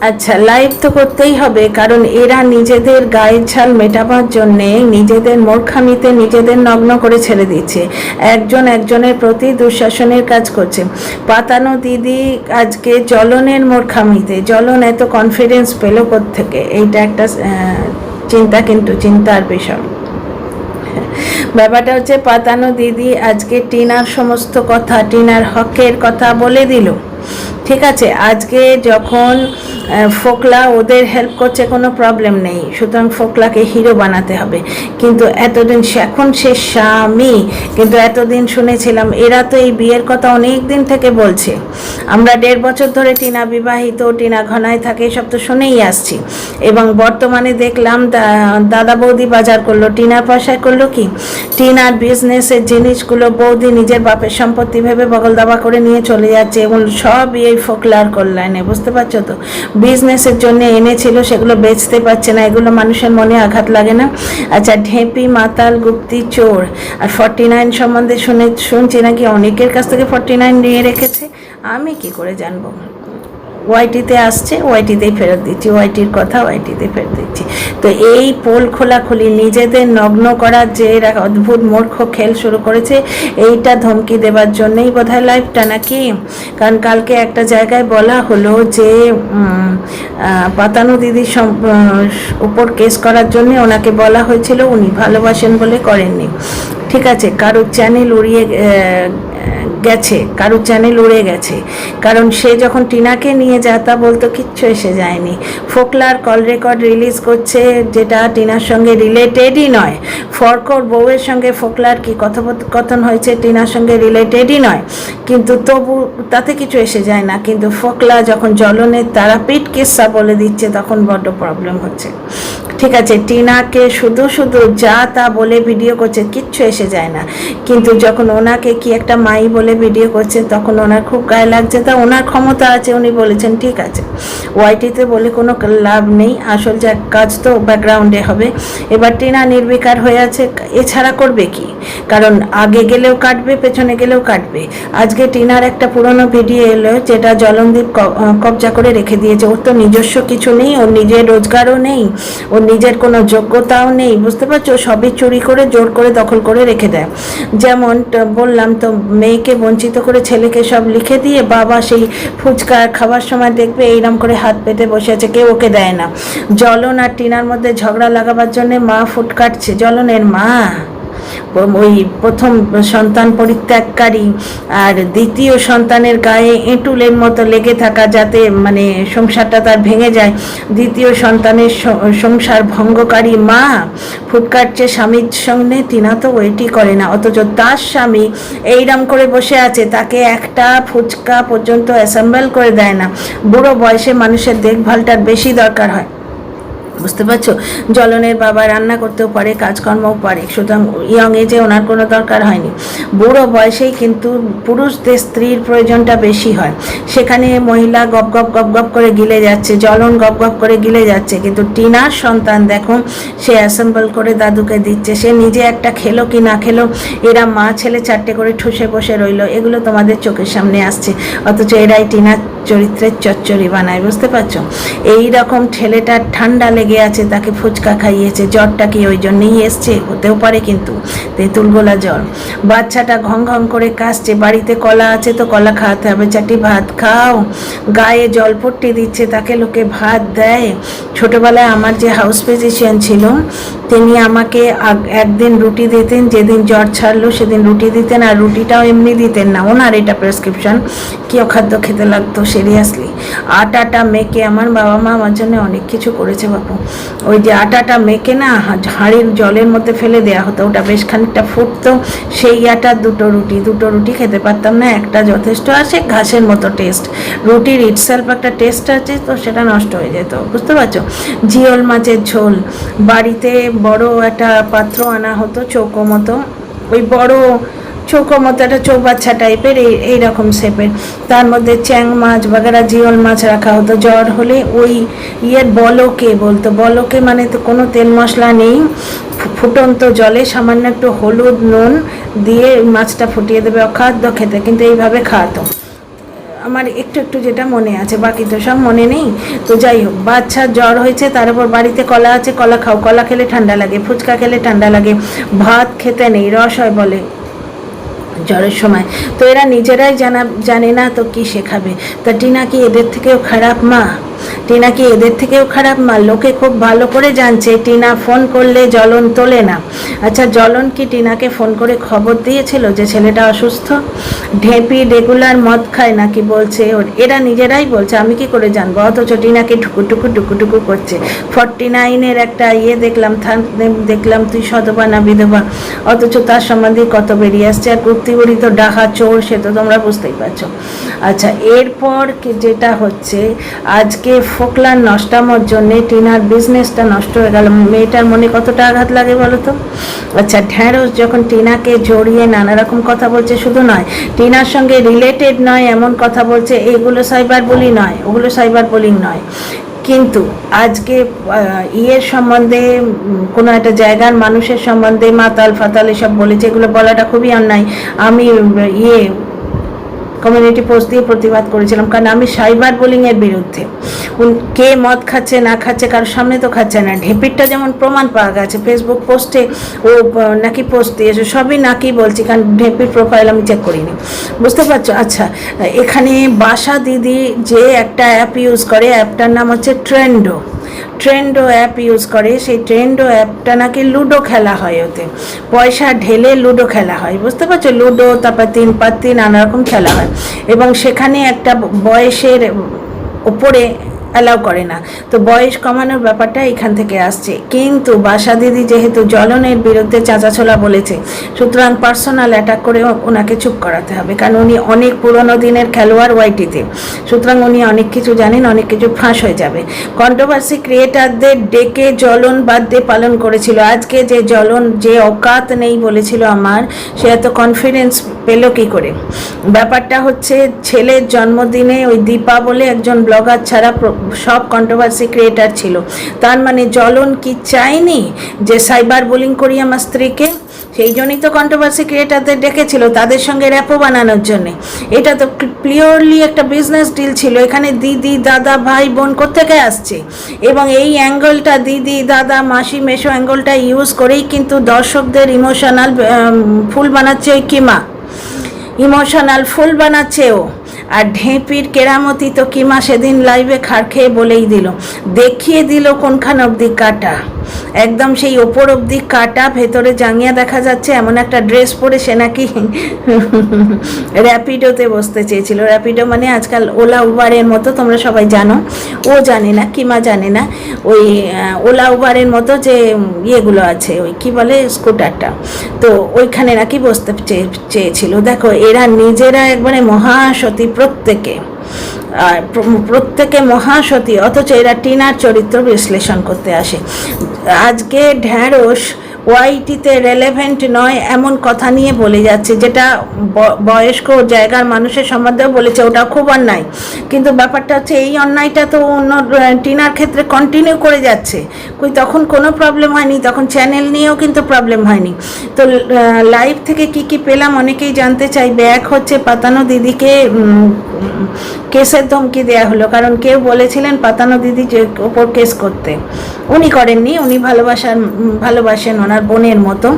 আচ্ছা, লাইভ তো করতেই হবে, কারণ এরা নিজেদের গায়ের ছাল মেটাবার জন্যে নিজেদের মূর্খামিতে নিজেদের নগ্ন করে ছেড়ে দিচ্ছে, একজন একজনের প্রতি দুঃশাসনের কাজ করছে। পাতানো দিদি আজকে জ্বলনের মূর্খামিতে, জ্বলন এত কনফিডেন্স পেল কোত্থেকে, এইটা একটা চিন্তা, কিন্তু চিন্তার বিষয়। ব্যাপারটা হচ্ছে পাতানো দিদি আজকে টিনার সমস্ত কথা, টিনার হকের কথা বলে দিল। ঠিক আছে, আজকে যখন ফোকলা ওদের হেল্প করছে কোনো প্রবলেম নেই, সুতরাং ফোকলাকে হিরো বানাতে হবে। কিন্তু এতদিন এখন সে স্বামী, কিন্তু এতদিন শুনেছিলাম এরা তো এই বিয়ের কথা অনেক দিন থেকে বলছে। আমরা 1.5 বছর ধরে টিনা বিবাহিত, টিনা ঘনায় থাকে, এসব তো শুনেই আসছি। এবং বর্তমানে দেখলাম দাদা বৌদি বাজার করলো, টিনার পয়সায় করলো কি, টিনার বিজনেসের জিনিসগুলো বৌদি নিজের বাপের সম্পত্তি ভেবে বগল দাবা করে নিয়ে চলে যাচ্ছে, এবং সব এই ফোকলার কল্যাণে। বুঝতে পারছো তো, বিজনেসের জন্য এনেছিল সেগুলো বেচতে পারছে না, এগুলো মানুষের মনে আঘাত লাগে না? আচ্ছা, ঢেপি মাতাল গুপ্তি চোর। আর 49 সম্বন্ধে শুনছি নাকি অনেকের কাছ থেকে 49 নিয়ে রেখেছে, আমি কি করে জানবো? ওয়াইটিতে আসছে, ওয়াইটিতেই ফেরত দিচ্ছি, ওয়াইটির কথা ওয়াইটিতে ফেরত দিচ্ছি। তো এই পোল খোলাখুলি নিজেদের নগ্ন করার যে এরা অদ্ভুত মূর্খ খেল শুরু করেছে, এইটা ধমকি দেবার জন্যই বোধহয় লাইভটা, নাকি? কারণ কালকে একটা জায়গায় বলা হলো যে পাতানো দিদির উপর কেস করার জন্য ওনাকে বলা হয়েছিল, উনি ভালোবাসেন বলে করেননি। ঠিক আছে, কারোর চ্যানেল উড়িয়ে গেছে, কারোর চ্যানেল উড়ে গেছে, কারণ সে যখন টিনাকে নিয়ে যায় তা বলতো কিচ্ছু এসে যায়নি। ফোকলার কল রেকর্ড রিলিজ করছে যেটা টিনার সঙ্গে রিলেটেডই নয়। ফরকর বউয়ের সঙ্গে ফোকলার কি কথোপকথন হয়েছে টিনার সঙ্গে রিলেটেডই নয়, কিন্তু তবু তাতে কিছু এসে যায় না। কিন্তু ফোকলা যখন জ্বলনের তারাপীঠ কিস্সা বলে দিচ্ছে তখন বড্ড প্রবলেম হচ্ছে। ঠিক আছে, টিনাকে শুধু শুধু যা তা বলে ভিডিও করছে, কিচ্ছু এসে যায় না। কিন্তু যখন ওনাকে কি একটা মাই বলে ভিডিও করছে তখন ওনার খুব গায়ে লাগছে। তা ওনার ক্ষমতা আছে, উনি বলেছেন ঠিক আছে, ওয়াইটিতে বলে কোনো লাভ নেই, আসল যা কাজ তো ব্যাকগ্রাউন্ডে হবে। এবার টিনা নির্বিকার হয়ে আছে, এছাড়া করবে কি? কারণ আগে গেলেও কাটবে, পেছনে গেলেও কাটবে। আজকে টিনার একটা পুরনো ভিডিও এলো যেটা জলনদীপ কবজা করে রেখে দিয়েছে। ওর তো নিজস্ব কিছু নেই, ওর নিজের রোজগারও নেই, ওর নিজের কোনো যোগ্যতাও নেই। বুঝতে পারছো, সবই চুরি করে জোর করে দখল করে রেখে দেয়। যেমন বললাম তো, মেয়েকে বঞ্চিত করে ছেলেকে সব লিখে দিয়ে বাবা সেই ফুচকা খাবার সময় দেখবে এইরকম করে হাত পেতে বসে আছে, কেউ ওকে দেয় না। জ্বলন আর টিনার মধ্যে ঝগড়া লাগাবার জন্য মা ফুট কাটছে, জ্বলনের মা ওই প্রথম সন্তান পরিত্যাগকারী আর দ্বিতীয় সন্তানের গায়ে এঁটুলের মতো লেগে থাকা, যাতে মানে সংসারটা তার ভেঙে যায়, দ্বিতীয় সন্তানের সংসার ভঙ্গকারী মা ফুটকাটছে স্বামীর সঙ্গে। টিনা তো ওয়েটই করে না, অথচ তার স্বামী এইরম করে বসে আছে, তাকে একটা ফুচকা পর্যন্ত অ্যাসেম্বল করে দেয় না। বুড়ো বয়সে মানুষের দেখভালটার বেশি দরকার হয়। বুঝতে পারছো, জ্বলনের বাবা রান্না করতেও পারে, কাজকর্মও পারে, সুতরাং ইয়ং এজে ওনার কোনো দরকার হয়নি। বুড়ো বয়সেই কিন্তু পুরুষদের স্ত্রীর প্রয়োজনটা বেশি হয়, সেখানে মহিলা গপ গপ গপ গপ করে গিলে যাচ্ছে, জ্বলন গপ গপ করে গিলে যাচ্ছে। কিন্তু টিনার সন্তান দেখো, সে অ্যাসেম্বল করে দাদুকে দিচ্ছে, সে নিজে একটা খেলো কি না খেলো, এরা মা ছেলে 4টে করে ঠুসে বসে রইলো, এগুলো তোমাদের চোখের সামনে আসছে, অথচ এরাই টিনার চরিত্রের চচ্চড়ি বানায়। বুঝতে পারছো, এই রকম ছেলেটার ঠান্ডা লেগে আছে, তাকে ফুচকা খাইয়েছে, জ্বরটা কি ওই জন্যই এসছে? হতেও পারে, কিন্তু তেঁতুল গোলা জ্বর। বাচ্চাটা ঘং ঘং করে কাশছে, বাড়িতে কলা আছে তো কলা খাওয়াতে হবে, চাটি ভাত খাও। গায়ে জলপট্টি দিচ্ছে, তাকে লোকে ভাত দেয়। ছোটোবেলায় আমার যে হাউস ফিজিশিয়ান ছিল তিনি আমাকে একদিন রুটি দিতেন, যেদিন জ্বর ছাড়লো সেদিন রুটি দিতেন, আর রুটিটাও এমনি দিতেন না, ওনার এটা প্রেসক্রিপশন। কি অখাদ্য খেতে লাগতো, সিরিয়াসলি। আটাটা মেখে, আমার বাবা মা আমার জন্য অনেক কিছু করেছে বাপু। ওই যে আটাটা মেখে না হাঁড়ির জলের মধ্যে ফেলে দেওয়া হতো, ওটা বেশ খানিকটা ফুটতো, সেই আটার দুটো রুটি খেতে পারতাম না, একটা যথেষ্ট। আসে ঘাসের মতো টেস্ট, রুটির ইটসেলফ একটা টেস্ট আছে, তো সেটা নষ্ট হয়ে যেত। বুঝতে পারছো, জিওল মাছের ঝোল, বাড়িতে বড় একটা পাত্র আনা হতো চৌকো মতো, ওই বড় চৌকো মতো একটা চৌবাচ্চা টাইপের, এইরকম শেপের, তার মধ্যে চ্যাং মাছ বাগেরা জিওল মাছ রাখা হতো। জ্বর হলে ওই বলকে বলতো, বলকে মানে তো কোনো তেল মশলা নেই, ফুটন্ত জলে সামান্য একটু হলুদ নুন দিয়ে মাছটা ফুটিয়ে দেবে, অখাদ্য খেতে, কিন্তু এইভাবে খাওয়াতো। আমার একটু একটু যেটা মনে আছে, বাকি তো সব মনে নেই। তো যাই হোক, বাচ্চার জ্বর হয়েছে, তার উপর বাড়িতে কলা আছে, কলা খাও, কলা খেলে ঠান্ডা লাগে, ফুচকা খেলে ঠান্ডা লাগে, ভাত খেতে নেই, রস হয় বলে জ্বরের সময়। তো এরা নিজেরাই জানে না তো কি শেখাবে। তা টিনা কি এদের থেকেও খারাপ মা? টিনা কি এদের থেকেও খারাপ মা? লোকে খুব ভালো করে জানছে টিনা ফোন করলে জ্বলন তোলে না। আচ্ছা, জ্বলন কি টিনাকে ফোন করে খবর দিয়েছিল যে ছেলেটা অসুস্থ? ঢেপি রেগুলার মদ খায় নাকি বলছে এরা নিজেরাই বলছে, আমি কি করে জানবো? অথচ টিনাকে ঠুকুটুকু করছে। 49-এর একটা দেখলাম তুই সধবা না বিধবা, অথচ তার সম্বন্ধে কত বেরিয়ে আসছে। আর কুর্তিবড়ি তো ডাহা চোর, সে তো তোমরা বুঝতেই পারছো। আচ্ছা, এরপর যেটা হচ্ছে, আজকে ফোকলার নষ্টামোর জন্যে টিনার বিজনেসটা নষ্ট হয়ে গেল। মেয়েটার মনে কতটা আঘাত লাগে বলো তো? আচ্ছা, ঢ্যাঁড়স যখন টিনাকে জড়িয়ে নানা রকম কথা বলছে, শুধু নয় টিনার সঙ্গে রিলেটেড নয় এমন কথা বলছে, এগুলো সাইবার বুলিং নয়, ওগুলো সাইবার বুলিং নয়। কিন্তু আজকে ইয়ের সম্বন্ধে, কোনো একটা জায়গার মানুষের সম্বন্ধে মাতাল ফাতাল এসব বলেছে, এগুলো বলাটা খুবই অন্যায়। আমি কমিউনিটি পোস্ট দিয়ে প্রতিবাদ করেছিলাম, কারণ আমি সাইবার বুলিংয়ের বিরুদ্ধে। কে মদ খাচ্ছে না খাচ্ছে কারোর সামনে তো খাচ্ছে না। ঢেপিরটা যেমন প্রমাণ পাওয়া গেছে, ফেসবুক পোস্টে ও নাকি পোস্ট দিয়েছে, সবই নাকি বলছি, কারণ ঢেপির প্রোফাইল আমি চেক করিনি, বুঝতে পারছো? আচ্ছা, এখানে বাসা দিদি যে একটা অ্যাপ ইউজ করে, অ্যাপটার নাম হচ্ছে ট্রেন্ডো অ্যাপ ইউজ করে। সেই ট্রেন্ডো অ্যাপটা নাকি লুডো খেলা হয়, ওতে পয়সা ঢেলে লুডো খেলা হয়, বুঝতে পারছো? লুডো, তারপর 3 পাত্তি নানা রকম খেলা হয়, এবং সেখানে একটা বয়সের ওপরে অ্যালাউ করে না। তো বয়স কমানোর ব্যাপারটা এখান থেকে আসছে। কিন্তু বাসা দিদি যেহেতু জ্বলনের বিরুদ্ধে চাঁচাছোলা বলেছে, সুতরাং পার্সোনাল অ্যাটাক করে ওনাকে চুপ করাতে হবে, কারণ উনি অনেক পুরনো দিনের খেলোয়াড় ওয়াইটিতে, সুতরাং উনি অনেক কিছু জানেন, অনেক কিছু ফাঁস হয়ে যাবে। কন্ট্রোভার্সি ক্রিয়েটারদের ডেকে জ্বলন বার্থডে পালন করেছিল। আজকে যে জ্বলন যে অকাত নেই বলেছিল আমার, সে এত কনফিডেন্স পেল কী করে? ব্যাপারটা হচ্ছে, ছেলের জন্মদিনে ওই দীপা বলে একজন ব্লগার ছাড়া সব কন্ট্রোভার্সি ক্রিয়েটার ছিল। তার মানে জ্বলন কি চাইনি যে সাইবার বুলিং করি আমার স্ত্রীকে? সেই জন্যই তো কন্ট্রোভার্সি ক্রিয়েটারদের ডেকেছিল, তাদের সঙ্গে র্যাপও বানানোর জন্যে। এটা তো পিওরলি একটা বিজনেস ডিল ছিল। এখানে দিদি দাদা ভাই বোন কোত্থেকে আসছে, এবং এই অ্যাঙ্গেলটা দিদি দাদা মাসি মেশো অ্যাঙ্গেলটা ইউজ করেই কিন্তু দর্শকদের ইমোশনাল ফুল বানাচ্ছে ওই কিমা, ইমোশনাল ফুল বানাচ্ছে ও। আর ঢেপির কেরামতি তো কিমা সেদিন লাইভে খাড় খেয়ে বলেই দিল, দেখিয়ে দিল কোনখান অবধি কাটা, একদম সেই ওপর অবধি কাটা, ভেতরে জাঙ্গিয়া দেখা যাচ্ছে এমন একটা ড্রেস পরে সে নাকি র্যাপিডোতে বসতে চেয়েছিল। র্যাপিডো মানে আজকাল ওলা উবারের মতো, তোমরা সবাই জানো, ও জানে না, কিমা জানে না, ওই ওলা উবারের মতো যে ইয়েগুলো আছে, ওই কি বলে স্কুটারটা, তো ওইখানে নাকি বসতে চেয়েছিল। দেখো, এরা নিজেরা একবারে মহাসতী, প্রত্যেকে মহাসতী, অথচ এরা টিনার চরিত্র বিশ্লেষণ করতে আসে। আজকে ঢ্যাঁড়স ওয়াইটিতে রেলেভেন্ট নয় এমন কথা নিয়ে বলে যাচ্ছে, যেটা বয়স্ক জায়গার মানুষের সম্বন্ধেও বলেছে, ওটা খুব অন্যায়। কিন্তু ব্যাপারটা হচ্ছে, এই অন্যায়টা তো অন্য টিনার ক্ষেত্রে কন্টিনিউ করে যাচ্ছে। তখন কোনো প্রবলেম হয়নি, তখন চ্যানেল নিয়েও কিন্তু প্রবলেম হয়নি। তো লাইভ থেকে কি পেলাম অনেকেই জানতে চাইবে। এক হচ্ছে, পাতানো দিদিকে কেসের ধমকি দেওয়া হলো, কারণ কেউ বলেছিলেন পাতানো দিদি যে ওপর কেস করতে, উনি করেননি, উনি ভালোবাসেন ওনার বোনের মতো।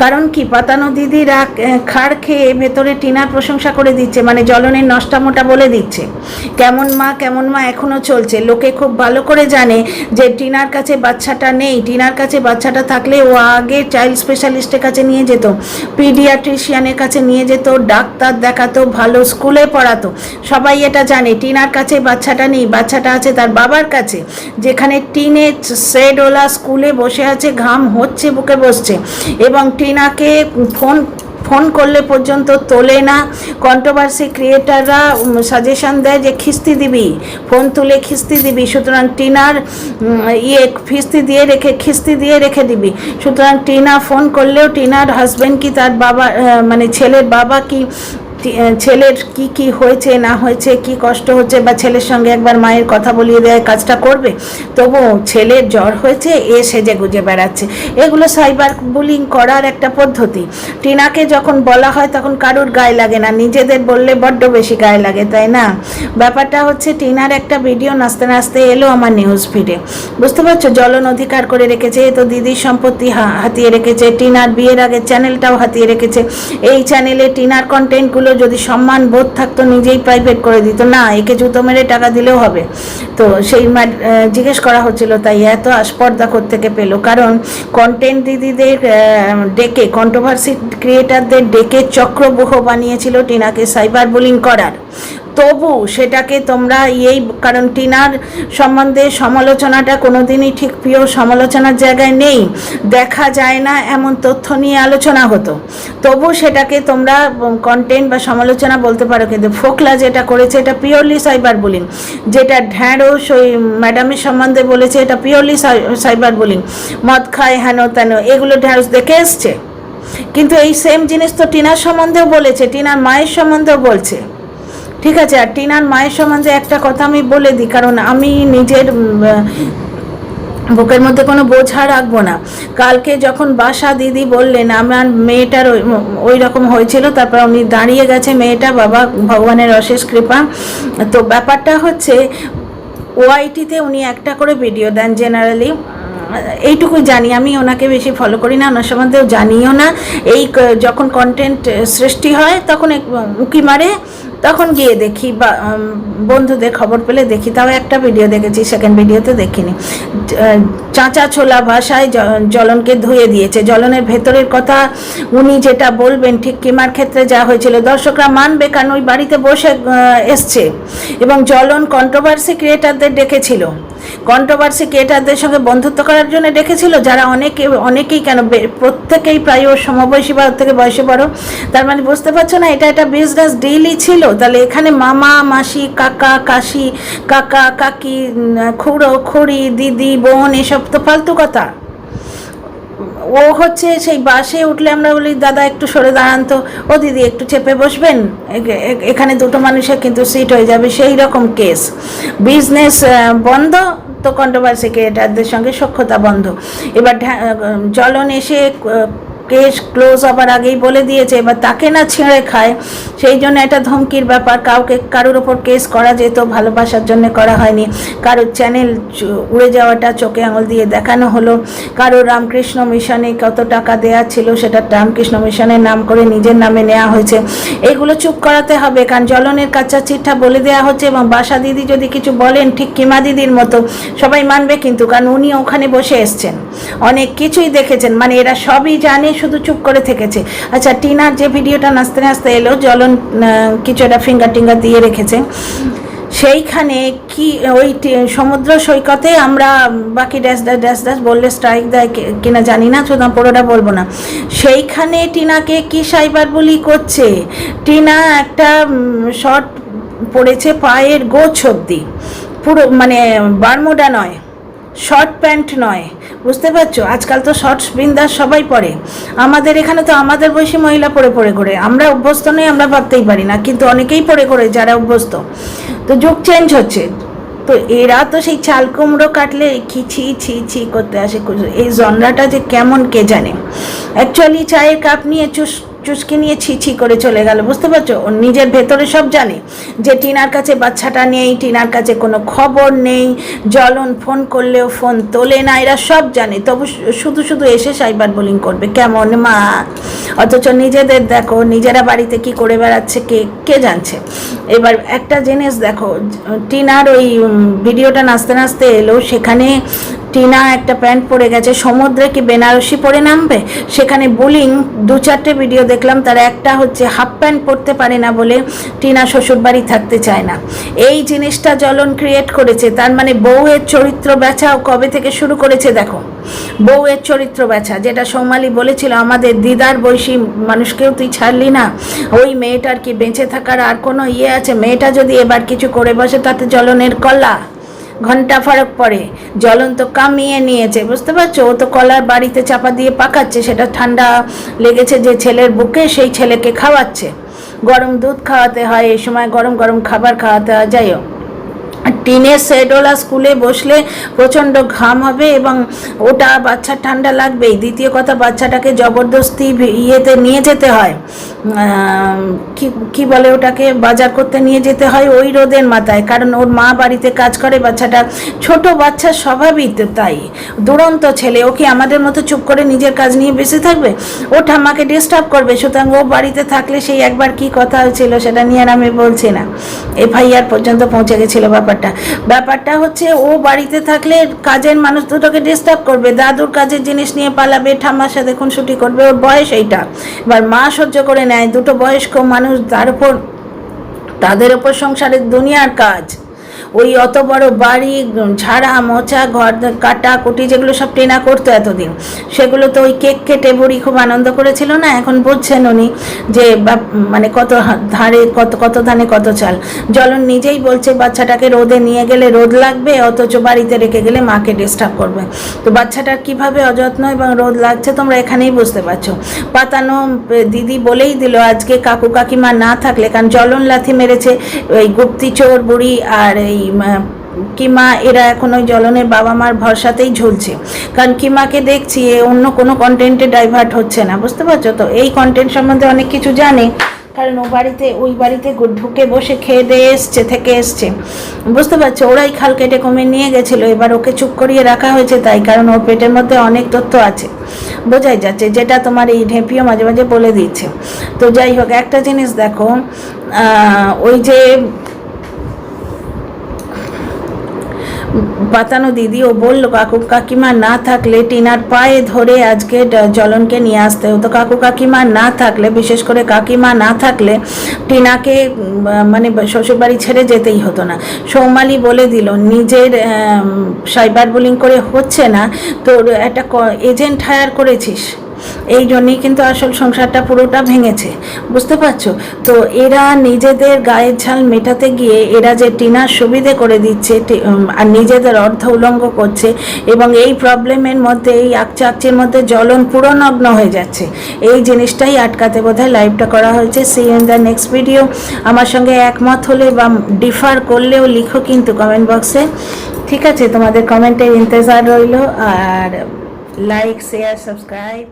কারণ কি, পাতানো দিদিরা খাড় খেয়ে ভেতরে টিনার প্রশংসা করে দিচ্ছে, মানে জ্বলনের নষ্টামোটা বলে দিচ্ছে, কেমন মা এখনও চলছে। লোকে খুব ভালো করে জানে যে টিনার কাছে বাচ্চাটা নেই, টিনার কাছে বাচ্চাটা থাকলে ও আগে চাইল্ড স্পেশালিস্টের কাছে নিয়ে যেত, পিডিয়াট্রিশিয়ানের কাছে নিয়ে যেত, ডাক্তার দেখাতো, ভালো স্কুলে পড়াতো। সবাই এটা জানে টিনার কাছে বাচ্চাটা নেই, বাচ্চাটা আছে তার বাবার কাছে, যেখানে টিনের সেডওয়ালা স্কুলে বসে আছে, ঘাম হচ্ছে, বুকে বসছে, এবং টিনাকে ফোন করলে পর্যন্ত তোলে না। কন্ট্রোভার্সি ক্রিয়েটাররা সাজেশন দেয় যে খিস্তি দিবি, ফোন তুলে খিস্তি দিবি, সুতরাং টিনার খিস্তি দিয়ে রেখে দিবি। সুতরাং টিনা ফোন করলেও টিনার হাজব্যান্ড কি তার বাবা, মানে ছেলের বাবা কি ছেলের কি কি হয়েছে না হয়েছে, কি কষ্ট হচ্ছে, বা ছেলের সঙ্গে একবার মায়ের কথা বলিয়ে দেয় কাজটা করবে, তবু ছেলের জ্বর হয়েছে এ সেজে গুজে বেড়াচ্ছে। এগুলো সাইবার বুলিং করার একটা পদ্ধতি। টিনাকে যখন বলা হয় তখন কারুর গায়ে লাগে না, নিজেদের বললে বড্ড বেশি গায়ে লাগে, তাই না? ব্যাপারটা হচ্ছে টিনার একটা ভিডিও নাচতে নাচতে এলো আমার নিউজ ফিডে, বুঝতে পারছো? জ্বলন অধিকার করে রেখেছে, তো দিদির সম্পত্তি হাতিয়ে রেখেছে, টিনার বিয়ের আগে চ্যানেলটাও হাতিয়ে রেখেছে। এই চ্যানেলে টিনার কন্টেন্টগুলো যদি সম্মান বোধ থাকতো নিজেই প্রাইভেট করে দিত, না একে জুতো মেরে টাকা দিলেও হবে। তো সেই জিজ্ঞেস করা হচ্ছিল তাই এত আস্পর্ধা কোত্থেকে পেলো, কারণ কন্টেন্ট দিদিদের ডেকে, কন্ট্রোভার্সি ক্রিয়েটারদের ডেকে চক্রব্যূহ বানিয়েছিল টিনাকে সাইবার বুলিং করার। তবু সেটাকে তোমরা কারণ টিনার সম্বন্ধে সমালোচনাটা কোনোদিনই ঠিক পিওর সমালোচনার জায়গায় নেই, দেখা যায় না এমন তথ্য নিয়ে আলোচনা হতো, তবু সেটাকে তোমরা কন্টেন্ট বা সমালোচনা বলতে পারো। কিন্তু ফোকলা যেটা করেছে এটা পিওরলি সাইবার বুলিং, যেটা ঢ্যাঁড়স ওই ম্যাডামের সম্বন্ধে বলেছে এটা পিওরলি সাইবার বুলিং, মদ খায় হেন তেন, এগুলো ঢ্যাঁড়স দেখে এসছে। কিন্তু এই সেম জিনিস তো টিনার সম্বন্ধেও বলেছে, টিনার মায়ের সম্বন্ধেও বলছে, ঠিক আছে? আর টিনার মায়ের সম্বন্ধে একটা কথা আমি বলে দিই, কারণ আমি নিজের বুকের মধ্যে কোনো বোঝা রাখবো না। কালকে যখন বাসা দিদি বললেন আমার মেয়েটার ওই রকম হয়েছিল, তারপর উনি দাঁড়িয়ে গেছে মেয়েটা, বাবা ভগবানের অশেষ কৃপা। তো ব্যাপারটা হচ্ছে ওআইটিতে উনি একটা করে ভিডিও দেন জেনারেলি, এইটুকুই জানি, আমি ওনাকে বেশি ফলো করি না, ওনার সম্বন্ধেও জানিও না। এই যখন কন্টেন্ট সৃষ্টি হয় তখন উঁকি মারে, তখন গিয়ে দেখি বা বন্ধুদের খবর পেলে দেখি, তাও একটা ভিডিও দেখেছি, সেকেন্ড ভিডিওতে দেখিনি। চাঁচা ছোলা ভাষায় জ্বলনকে ধুয়ে দিয়েছে। জ্বলনের ভেতরের কথা উনি যেটা বলবেন ঠিক কিমার ক্ষেত্রে যা হয়েছিল দর্শকরা মানবে, কারণ ওই বাড়িতে বসে এসছে এবং জ্বলন কন্ট্রোভার্সি ক্রিয়েটারদের ডেকেছিল, কন্ট্রোভার্সি ক্রিয়েটারদের সঙ্গে বন্ধুত্ব করার জন্য ডেকেছিল, যারা অনেকেই কেন প্রত্যেকেই প্রায় ওর সমবয়সী বা ওর থেকে বয়সে বড়। তার মানে বুঝতে পারছো না, এটা একটা বিজনেস ডিলই ছিল। তাহলে এখানে মামা মাসি কাকা কাশি কাকা কাকি খুড়ো খুড়ি দিদি বোন এসব তো ফালতু কথা। ও হচ্ছে সেই বাসে উঠলে আমরা বলি দাদা একটু সরে দাঁড়ান তো, ও দিদি একটু চেপে বসবেন, এখানে দুটো মানুষের কিন্তু সিট হয়ে যাবে, সেই রকম কেস। বিজনেস বন্ধ তো কন্ট্রোভার্সি ক্রিয়েটারদের সঙ্গে সখ্যতা বন্ধ। এবার জ্বলন এসে কেস ক্লোজ হবার আগেই বলে দিয়েছে, এবার তাকে না ছেড়ে খায়, সেই জন্য এটা ধমকির ব্যাপার। কারোর ওপর কেস করা যেত, ভালোবাসার জন্য করা হয়নি। কারোর চ্যানেল উড়ে যাওয়াটা চোখে আঙুল দিয়ে দেখানো হলো। কারোর রামকৃষ্ণ মিশনে কত টাকা দেয়া ছিল সেটা রামকৃষ্ণ মিশনের নাম করে নিজের নামে নেওয়া হয়েছে। এগুলো চুপ করাতে হবে, কারণ জ্বলনের কাঁচা চিঠা বলে দেওয়া হচ্ছে। এবং বাসা দিদি যদি কিছু বলেন ঠিক কিমা দিদির মতো সবাই মানবে, কিন্তু কারণ উনি ওখানে বসে এসছেন, অনেক কিছুই দেখেছেন, মানে এরা সবই জানে, শুধু চুপ করে থেকেছে। আচ্ছা, টিনার যে ভিডিওটা নাচতে নাচতে এলো, জ্বলন কিছু একটা ফিঙ্গার টিঙ্গার দিয়ে রেখেছে, সেইখানে কি ওই সমুদ্র সৈকতে আমরা বাকি ড্যাশ ড্যাশ ড্যাশ ড্যাশ বললে স্ট্রাইক দেয় কিনা জানি না, শুধু পুরোটা বলবো না। সেইখানে টিনাকে কি সাইবার বুলি করছে, টিনা একটা শর্ট পড়েছে পায়ের গোছ অব্দি, পুরো মানে বারমুডা নয়, শর্ট প্যান্ট নয়, বুঝতে পারছো? আজকাল তো শর্টস বিন্দাস সবাই পরে, আমাদের এখানে তো আমাদের বয়সী মহিলা পরে পরে করে, আমরা অভ্যস্ত নই, আমরা ভাবতেই পারি না, কিন্তু অনেকেই পরে করে যারা অভ্যস্ত। তো যুগ চেঞ্জ হচ্ছে, তো এরা তো সেই চাল কুমড়ো কাটলে ছি ছি ছি করতে আসে। এই জনরাটা যে কেমন কে জানে। অ্যাকচুয়ালি চায়ের কাপ নিয়ে চুস্কি নিয়ে ছি করে চলে গেল, বুঝতে পারছো? ও নিজের ভেতরে সব জানে যে টিনার কাছে বাচ্চাটা নেই, টিনার কাছে কোনো খবর নেই, জ্বলন ফোন করলেও ফোন তোলে না, এরা সব জানে, তবু শুধু শুধু এসে সাইবার বুলিং করবে, কেমন মা? অথচ নিজেদের দেখো, নিজেরা বাড়িতে কি করে বেড়াচ্ছে কে জানছে। এবার একটা জিনিস দেখো, টিনার ওই ভিডিওটা নাচতে নাচতে এলো, সেখানে টিনা একটা প্যান্ট পরে গেছে, সমুদ্রে কি বেনারসি পরে নামবে? সেখানে বুলিং 2-4টে ভিডিও দেখলাম, তার একটা হচ্ছে হাফ প্যান্ট পরতে পারে না বলে টিনা শ্বশুরবাড়ি থাকতে চায় না। এই জিনিসটা জ্বলন ক্রিয়েট করেছে, তার মানে বউয়ের চরিত্র বেচাও কবে থেকে শুরু করেছে দেখো। বউয়ের চরিত্র বেচা, যেটা সৌমালি বলেছিল আমাদের দিদার বয়সী মানুষকেও তুই ছাড়লি না, ওই মেয়েটার কি বেঁচে থাকার আর কোনো আছে? মেয়েটা যদি এবার কিছু করে বসে তাতে জ্বলনের কলা ঘন্টা ফারাক পড়ে। জ্বলন তো কামিয়ে নিয়েছে, বুঝতে পারছো? ও তো কলার বাড়িতে চাপা দিয়ে পাকাচ্ছে, সেটা ঠান্ডা লেগেছে যে ছেলের বুকে, সেই ছেলেকে খাওয়াচ্ছে। গরম দুধ খাওয়াতে হয়, এই সময় গরম গরম খাবার খাওয়াতে হয়। যাই হোক, টিনের সেডওয়ালা স্কুলে বসলে প্রচণ্ড ঘাম হবে এবং ওটা বাচ্চার ঠান্ডা লাগবেই। দ্বিতীয় কথা, বাচ্চাটাকে জবরদস্তি ইয়েতে নিয়ে যেতে হয়, কি বলে ওটাকে, বাজার করতে নিয়ে যেতে হয় ওই রোদের মাথায়, কারণ ওর মা বাড়িতে কাজ করে। বাচ্চাটা ছোট বাচ্চার স্বভাবই তো তাই, দুরন্ত ছেলে, ও কি আমাদের মতো চুপ করে নিজের কাজ নিয়ে বেঁচে থাকবে? ও ঠাম্মাকে ডিস্টার্ব করবে। সুতরাং ও বাড়িতে থাকলে, সেই একবার কি কথা হয়েছিল সেটা নিয়ে আর আমি বলছি না, এফআইআর পর্যন্ত পৌঁছে গেছিল ব্যাপারটা হচ্ছে, ও বাড়িতে থাকলে কাজের মানুষ দুটোকে ডিস্টার্ব করবে, দাদুর কাজের জিনিস নিয়ে পালাবে, ঠাম্মার সাথে খুনসুটি করবে, ওর বয়স এইটা। এবার মা সহ্য করে নেয়, দুটো বয়স্ক মানুষ, তাদের ওপর সংসারের দুনিয়ার কাজ, ওই অত বড় বাড়ি, ঝাড়া মোছা, ঘর কাটা কুটি, যেগুলো সব টেনা করতো এতদিন, সেগুলো তো ওই কেক কেটে বুড়ি খুব আনন্দ করেছিল না। এখন বুঝছেন উনি যে মানে কত ধানে কত চাল। জ্বলন নিজেই বলছে বাচ্চাটাকে রোদে নিয়ে গেলে রোদ লাগবে, অথচ বাড়িতে রেখে গেলে মাকে ডিস্টার্ব করবে। তো বাচ্চাটার কিভাবে অযত্ন এবং রোদ লাগছে তোমরা এখানেই বুঝতে পারছো। পাতানো দিদি বলেই দিল আজকে কাকু কাকিমা না থাকলে, কারণ জ্বলন লাথি মেরেছে ওই গুপ্তিচোর বুড়ি আর এই কিমা, এরা এখন ওই জ্বলনের বাবা মার ভরসাতেই ঝুলছে। কারণ কিমাকে দেখছি অন্য কোনো কন্টেন্টে ডাইভার্ট হচ্ছে না, বুঝতে পারছো তো। এই কন্টেন্ট সম্বন্ধে অনেক কিছু জানে, কারণ ওই বাড়িতে ঢুকে বসে খেয়ে দিয়ে এসছে, বুঝতে পারছো। ওরাই খাল কেটে কমে নিয়ে গেছিলো, এবার ওকে চুপ করিয়ে রাখা হয়েছে তাই, কারণ ওর পেটের মধ্যে অনেক তথ্য আছে, বোঝাই যাচ্ছে, যেটা তোমার এই ঢেপিও মাঝে মাঝে বলে দিচ্ছে। তো যাই হোক, একটা জিনিস দেখো, ওই যে পাতানো দিদি, ও বললো কাকু কাকিমা না থাকলে টিনার পায়ে ধরে আজকে জ্বলনকে নিয়ে আসতে হতো। কাকু কাকিমা না থাকলে, বিশেষ করে কাকিমা না থাকলে টিনাকে মানে শ্বশুরবাড়ি ছেড়ে যেতেই হতো না। সৌমালি বলে দিল নিজের সাইবার বুলিং করে হচ্ছে না, তোর একটা এজেন্ট হায়ার করেছিস, এই জন্যই কিন্তু আসল সংসারটা পুরোটা ভেঙেছে, বুঝতে পারছো তো। এরা নিজেদের গায়ের ঝাল মেটাতে গিয়ে এরা যে টিনার সুবিধে করে দিচ্ছে আর নিজেদের অর্ধ উলঙ্গ করছে, এবং এই প্রবলেমের মধ্যে, এই আকচাকচির মধ্যে জ্বলন পুরো নগ্ন হয়ে যাচ্ছে। এই জিনিসটাই আটকাতে বোধহয় লাইভটা করা হয়েছে। See in the next video. আমার সঙ্গে একমত হলে বা ডিফার করলেও লিখো কিন্তু কমেন্ট বক্সে, ঠিক আছে? তোমাদের কমেন্টের ইন্তজার রইল, আর লাইক শেয়ার সাবস্ক্রাইব